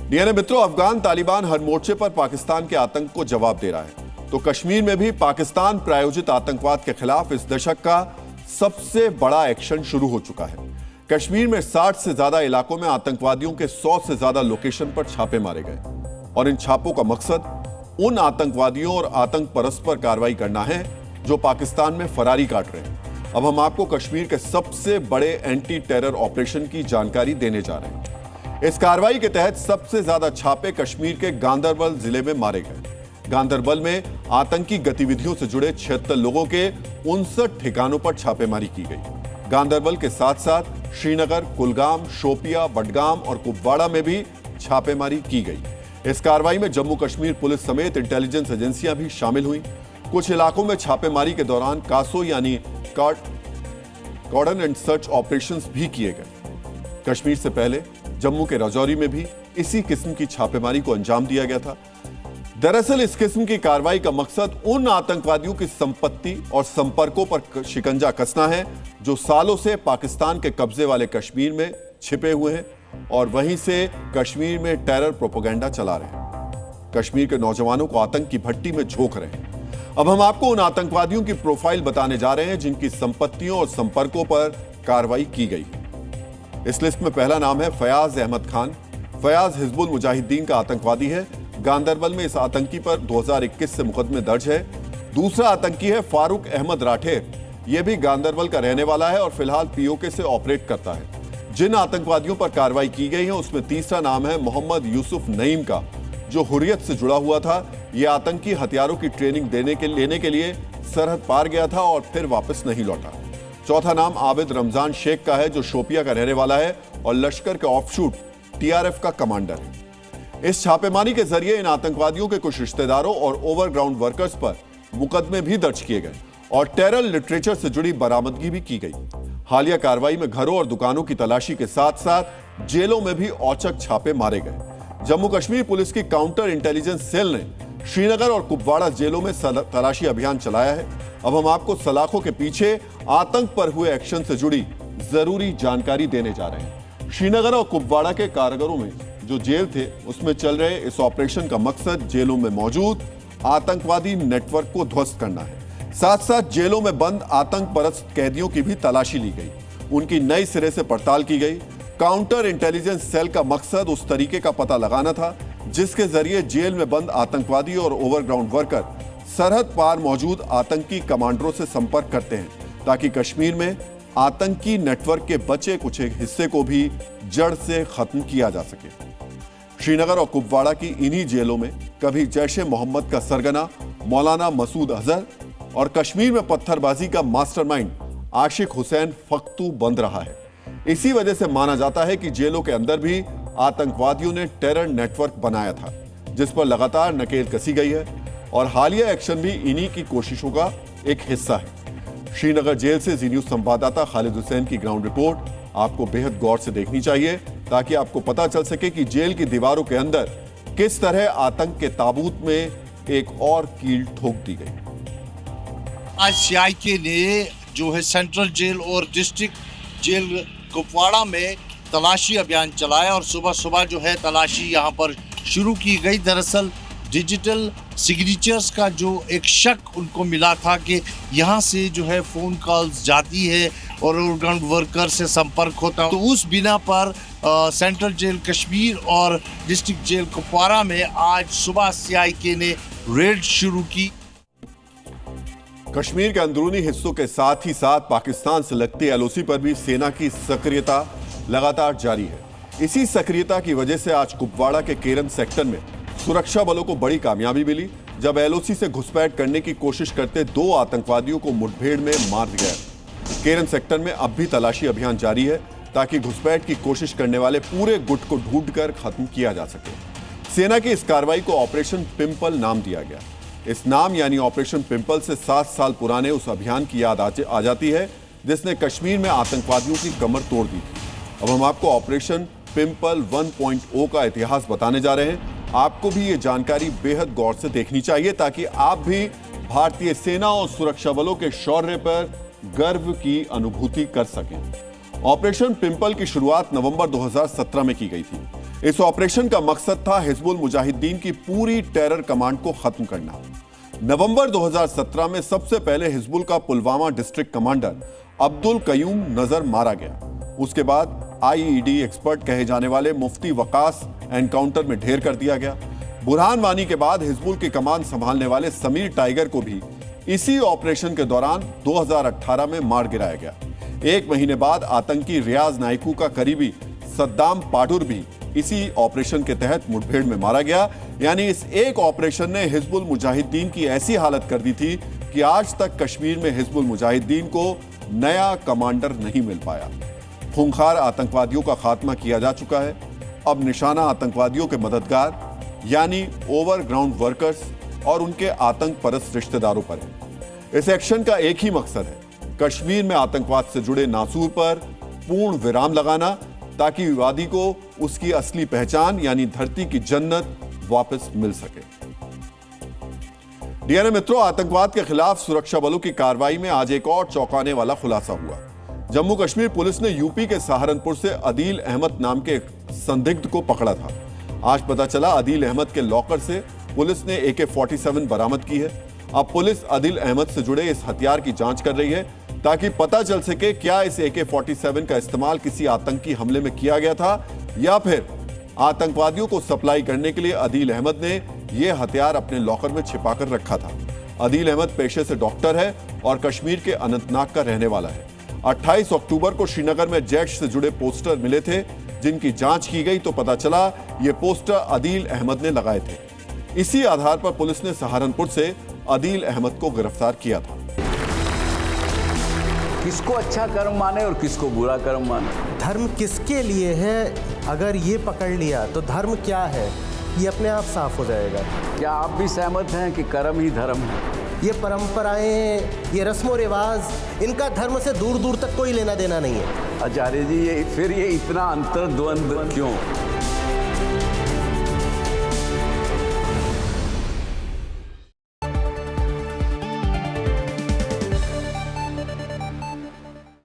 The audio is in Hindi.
डीएनए मित्रों, अफगान तालिबान हर मोर्चे पर पाकिस्तान के आतंक को जवाब दे रहा है, तो कश्मीर में भी पाकिस्तान प्रायोजित आतंकवाद के खिलाफ इस दशक का सबसे बड़ा एक्शन शुरू हो चुका है। कश्मीर में 60 से ज्यादा इलाकों में आतंकवादियों के 100 से ज्यादा लोकेशन पर छापे मारे गए और इन छापों का मकसद उन आतंकवादियों और आतंक परस्त पर कार्रवाई करना है जो पाकिस्तान में फरारी काट रहे हैं। अब हम आपको कश्मीर के सबसे बड़े एंटी टेरर ऑपरेशन की जानकारी देने जा रहे हैं। इस कार्रवाई के तहत सबसे ज्यादा छापे कश्मीर के गांदरबल जिले में मारे गए। गांदरबल में आतंकी गतिविधियों से जुड़े 76 लोगों के 59 ठिकानों पर छापेमारी की गई। गांदरबल के साथ साथ श्रीनगर, कुलगाम, शोपिया, बडगाम और कुपवाड़ा में भी छापेमारी की गई। इस कार्रवाई में जम्मू कश्मीर पुलिस समेत इंटेलिजेंस एजेंसियां भी शामिल हुई। कुछ इलाकों में छापेमारी के दौरान कासो यानी कॉर्डन एंड सर्च ऑपरेशंस भी किए गए। कश्मीर से पहले जम्मू के राजौरी में भी इसी किस्म की छापेमारी को अंजाम दिया गया था। दरअसल इस किस्म की कार्रवाई का मकसद उन आतंकवादियों की संपत्ति और संपर्कों पर शिकंजा कसना है जो सालों से पाकिस्तान के कब्जे वाले कश्मीर में छिपे हुए हैं और वहीं से कश्मीर में टेरर प्रोपेगेंडा चला रहे हैं, कश्मीर के नौजवानों को आतंक की भट्टी में झोंक रहे हैं। अब हम आपको उन आतंकवादियों की प्रोफाइल बताने जा रहे हैं जिनकी संपत्तियों और संपर्कों पर कार्रवाई की गई है। इस लिस्ट में पहला नाम है फयाज अहमद खान। फयाज हिजबुल मुजाहिदीन का आतंकवादी है। गांदरबल में इस आतंकी पर 2021 से मुकदमे दर्ज है। दूसरा आतंकी है फारूक अहमद राठेर। यह भी गांदरबल का रहने वाला है और फिलहाल पीओके से ऑपरेट करता है। जिन आतंकवादियों पर कार्रवाई की गई है उसमें तीसरा नाम है मोहम्मद यूसुफ नईम का, जो हुर्रियत से जुड़ा हुआ था। यह आतंकी हथियारों की ट्रेनिंग लेने के लिए सरहद पार गया था और फिर वापस नहीं लौटा। चौथा नाम आबिद रमजान शेख का है, जो शोपिया का रहने वाला है और लश्कर के ऑफशूट टीआरएफ का कमांडर है। इस छापेमारी के जरिए इन आतंकवादियों के कुछ रिश्तेदारों और ओवरग्राउंड वर्कर्स पर मुकदमे भी दर्ज किए गए और टेरर लिटरेचर से जुड़ी बरामदगी भी की गई। हालिया कार्रवाई में घरों और दुकानों की तलाशी के साथ साथ जेलों में भी औचक छापे मारे गए। जम्मू कश्मीर पुलिस की काउंटर इंटेलिजेंस सेल ने श्रीनगर और कुपवाड़ा जेलों में तलाशी अभियान चलाया है। अब हम आपको सलाखों के पीछे आतंक पर हुए एक्शन से जुड़ी जरूरी जानकारी देने जा रहे हैं। श्रीनगर और कुपवाड़ा के कारागारों में जो जेल थे उसमें चल रहे इस ऑपरेशन का मकसद जेलों में मौजूद आतंकवादी नेटवर्क को ध्वस्त करना है। साथ साथ जेलों में बंद आतंक परस्त कैदियों की भी तलाशी ली गई, उनकी नई सिरे से पड़ताल की गई। काउंटर इंटेलिजेंस सेल का मकसद उस तरीके का पता लगाना था जिसके जरिए जेल में बंद आतंकवादी और ओवरग्राउंड वर्कर सरहद पार मौजूद आतंकी कमांडरों से संपर्क करते हैं, ताकि कश्मीर में आतंकी नेटवर्क के बचे कुछ हिस्से को भी जड़ से खत्म किया जा सके। श्रीनगर और कुपवाड़ा की इन्हीं जेलों में कभी जैश ए मोहम्मद का सरगना मौलाना मसूद अजहर और कश्मीर में पत्थरबाजी का मास्टरमाइंड आशिक हुसैन फख्तू बंद रहा है। इसी वजह से माना जाता है कि जेलों के अंदर भी आतंकवादियों ने टेरर नेटवर्क बनाया था, जिस पर लगातार नकेल कसी गई है और हालिया एक्शन भी इन्हीं की कोशिशों का एक हिस्सा है। श्रीनगर जेल से जी न्यूज संवाददाता खालिद हुसैन की ग्राउंड रिपोर्ट आपको बेहद गौर से देखनी चाहिए, ताकि आपको पता चल सके कि जेल की दीवारों के अंदर किस तरह आतंक के ताबूत में एक और कील ठोक दी गई। आज सीआईके ने जो है सेंट्रल जेल और डिस्ट्रिक्ट जेल कुपवाड़ा में तलाशी अभियान चलाया और सुबह सुबह जो है तलाशी यहाँ पर शुरू की गई। दरअसल डिजिटल सिग्नेचर्स का जो एक शक उनको मिला था कि यहाँ से जो है फ़ोन कॉल्स जाती है और ओवरग्राउंड वर्कर से संपर्क होता, तो उस बिना पर सेंट्रल जेल कश्मीर और डिस्ट्रिक्ट जेल कुपवाड़ा में आज सुबह सीआईके ने रेड शुरू की। कश्मीर के अंदरूनी हिस्सों के साथ ही साथ पाकिस्तान से लगती एलओसी पर भी सेना की सक्रियता लगातार जारी है। इसी सक्रियता की वजह से आज कुपवाड़ा के केरन सेक्टर में सुरक्षा बलों को बड़ी कामयाबी मिली, जब एलओसी से घुसपैठ करने की कोशिश करते 2 आतंकवादियों को मुठभेड़ में मार दिया गया। केरन सेक्टर में अब भी तलाशी अभियान जारी है, ताकि घुसपैठ की कोशिश करने वाले पूरे गुट को ढूंढकर खत्म किया जा सके। सेना की इस कार्रवाई को ऑपरेशन पिंपल नाम दिया गया। इस नाम यानी ऑपरेशन पिंपल से 7 साल पुराने उस अभियान की याद आ जाती है जिसने कश्मीर में आतंकवादियों की कमर तोड़ दी थी। अब हम आपको ऑपरेशन पिंपल 1.0 का इतिहास बताने जा रहे हैं। आपको भी ये जानकारी बेहद गौर से देखनी चाहिए, ताकि आप भी भारतीय सेना और सुरक्षा बलों के शौर्य पर गर्व की अनुभूति कर सकें। ऑपरेशन पिंपल की शुरुआत नवंबर 2017 में की गई थी। इस ऑपरेशन का मकसद था हिजबुल मुजाहिदीन की पूरी टेरर कमांड को खत्म करना। नवंबर 2017 में सबसे पहले हिजबुल का पुलवामा डिस्ट्रिक्ट कमांडर अब्दुल कयूम नजर मारा गया। उसके बाद आईईडी एक्सपर्ट कहे जाने वाले मुफ्ती वकास एनकाउंटर में ढेर कर दिया गया। बुरहान वानी के बाद हिजबुल की कमान संभालने वाले समीर टाइगर को भी इसी ऑपरेशन के दौरान 2018 में मार गिराया गया। एक महीने बाद आतंकी रियाज नाइकू का करीबी सद्दाम पाडुर भी इसी ऑपरेशन के तहत मुठभेड़ में मारा गया। यानी इस एक ऑपरेशन ने हिजबुल मुजाहिदीन की ऐसी हालत कर दी थी कि आज तक कश्मीर में हिजबुल मुजाहिदीन को नया कमांडर नहीं मिल पाया। खूंखार आतंकवादियों का खात्मा किया जा चुका है। अब निशाना आतंकवादियों के मददगार यानी ओवरग्राउंड वर्कर्स और उनके आतंक परस्त रिश्तेदारों पर है। इस एक्शन का एक ही मकसद है, कश्मीर में आतंकवाद से जुड़े नासूर पर पूर्ण विराम लगाना, ताकि विवादी को उसकी असली पहचान यानी धरती की जन्नत वापस मिल सके। डीएनए मित्रों, आतंकवाद के खिलाफ सुरक्षा बलों की कार्रवाई में आज एक और चौंकाने वाला खुलासा हुआ। जम्मू कश्मीर पुलिस ने यूपी के सहारनपुर से अदील अहमद नाम के संदिग्ध को पकड़ा था। आज पता चला अदील अहमद के लॉकर से पुलिस ने AK-47 बरामद की है। अब पुलिस अदील अहमद से जुड़े इस हथियार की जांच कर रही है ताकि पता चल सके क्या इस AK-47 का इस्तेमाल किसी आतंकी हमले में किया गया था या फिर आतंकवादियों को सप्लाई करने के लिए अदील अहमद ने यह हथियार अपने लॉकर में छिपाकर रखा था। अदील अहमद पेशे से डॉक्टर है और कश्मीर के अनंतनाग का रहने वाला है। 28 अक्टूबर को श्रीनगर में जैश से जुड़े पोस्टर मिले थे, जिनकी जांच की गई तो पता चला ये पोस्टर अदील अहमद ने लगाए थे। इसी आधार पर पुलिस ने सहारनपुर से अदील अहमद को गिरफ्तार किया था। किसको अच्छा कर्म माने और किसको बुरा कर्म माने, धर्म किसके लिए है, अगर ये पकड़ लिया तो धर्म क्या है ये अपने आप साफ हो जाएगा। क्या आप भी सहमत हैं कि कर्म ही धर्म है? ये परंपराएं, ये रस्मों रिवाज, इनका धर्म से दूर दूर तक कोई लेना देना नहीं है। आचार्य जी, ये इतना अंतर्द्वंद क्यों?